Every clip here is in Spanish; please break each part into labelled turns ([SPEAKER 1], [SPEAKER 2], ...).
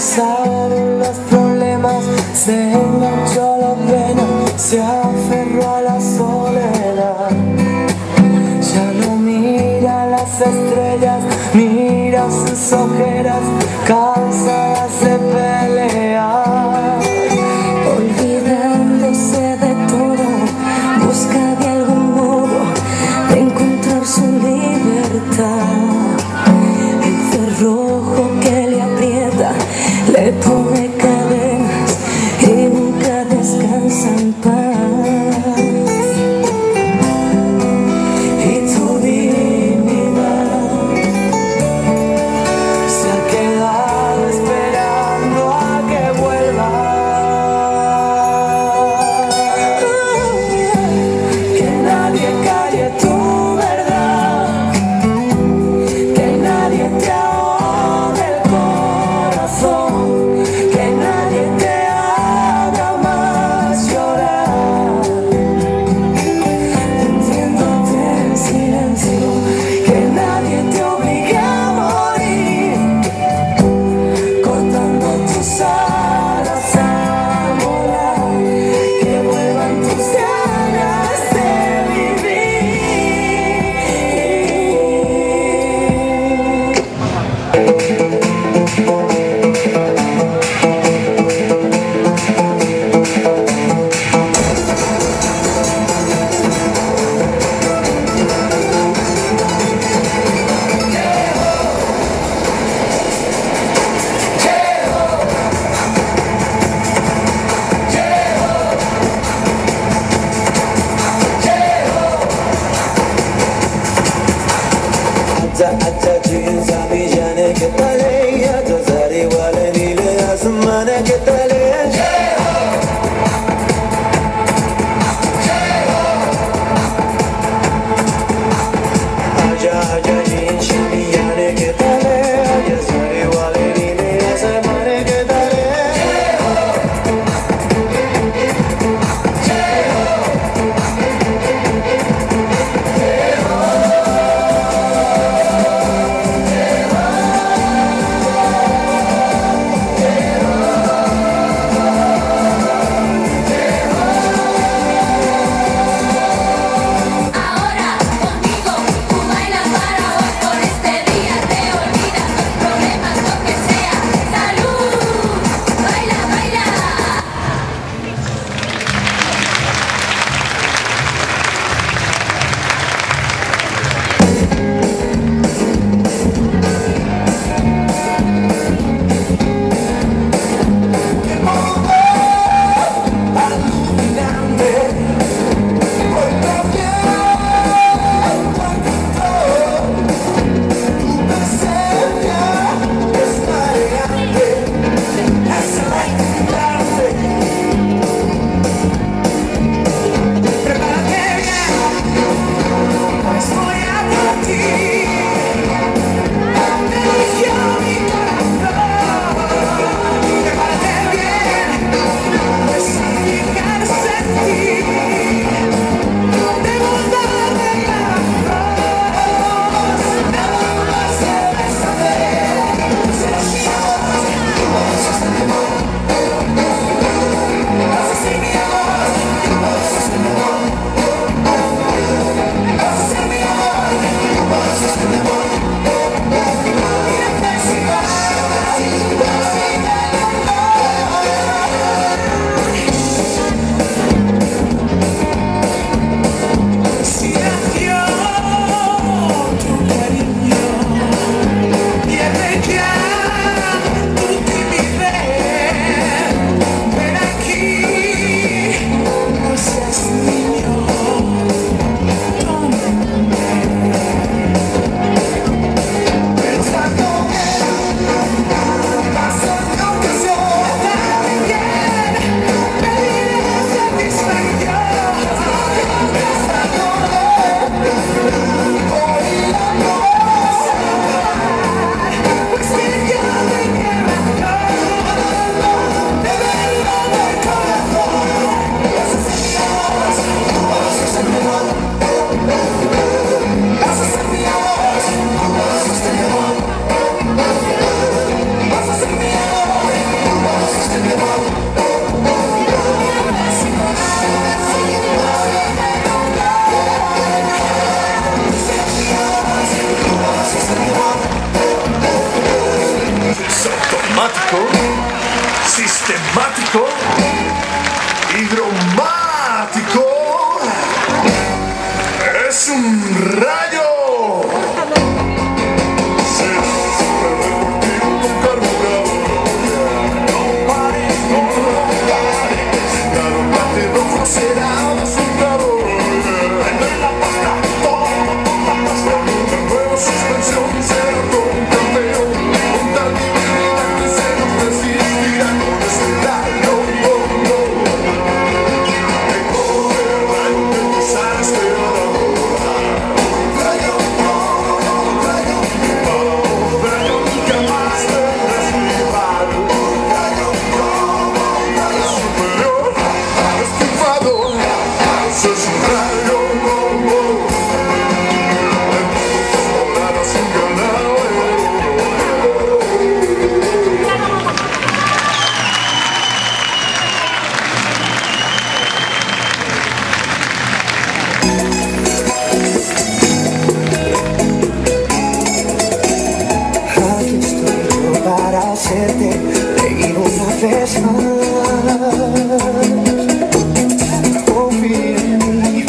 [SPEAKER 1] pasaron los problemas, se enganchó a la pena, se aferró a la soledad. Ya no mira las estrellas, mira sus ojeras, cansadas de pelear.
[SPEAKER 2] Olvidándose de todo, busca de algún modo de encontrar su libertad. El cerrojo que le aprieta le pone cadenas y nunca descansa en paz.
[SPEAKER 1] Y tu dignidad se ha quedado esperando a que vuelva. Que nadie calle tu verdad, que nadie te ahogue el corazón, que hacerte reír una vez más. Confía en mí,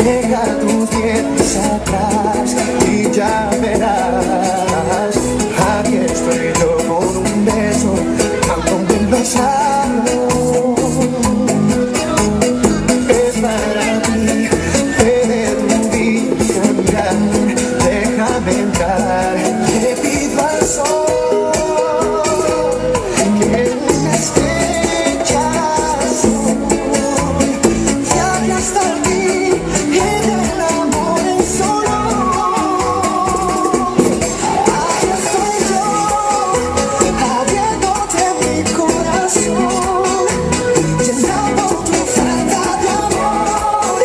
[SPEAKER 1] deja tus dientes atrás y ya verás. Aquí estoy yo con un beso, dándome los labios. Es para ti, puede tu vida cambiar. Déjame entrar, te pido al sol que una estrella azul viaje hasta ti y del amor en solo. Ahí estoy yo, abriéndote mi corazón, llenando tu falta de amor,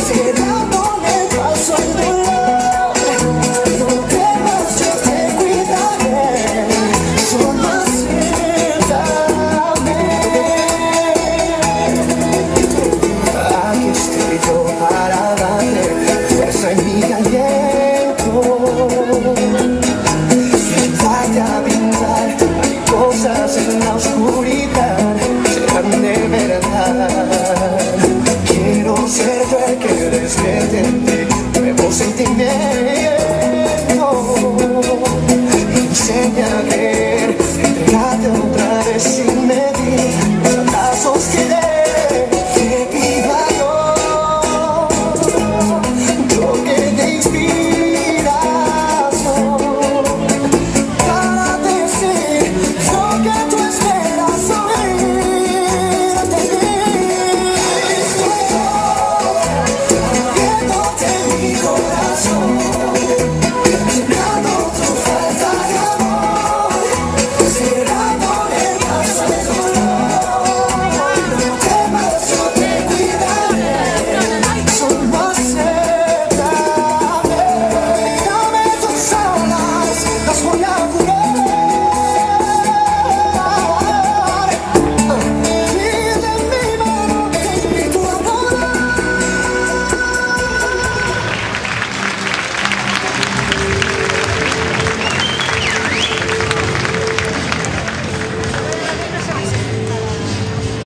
[SPEAKER 1] cerrándole paso al dolor. No temas, yo te cuidaré, solo acéptame. Aquí estoy yo para darte fuerza en mi aliento, y ayudarte a brindar cosas en la oscuridad serán de verdad. Quiero ser yo el que despierte en ti nuevos sentimientos, enseña que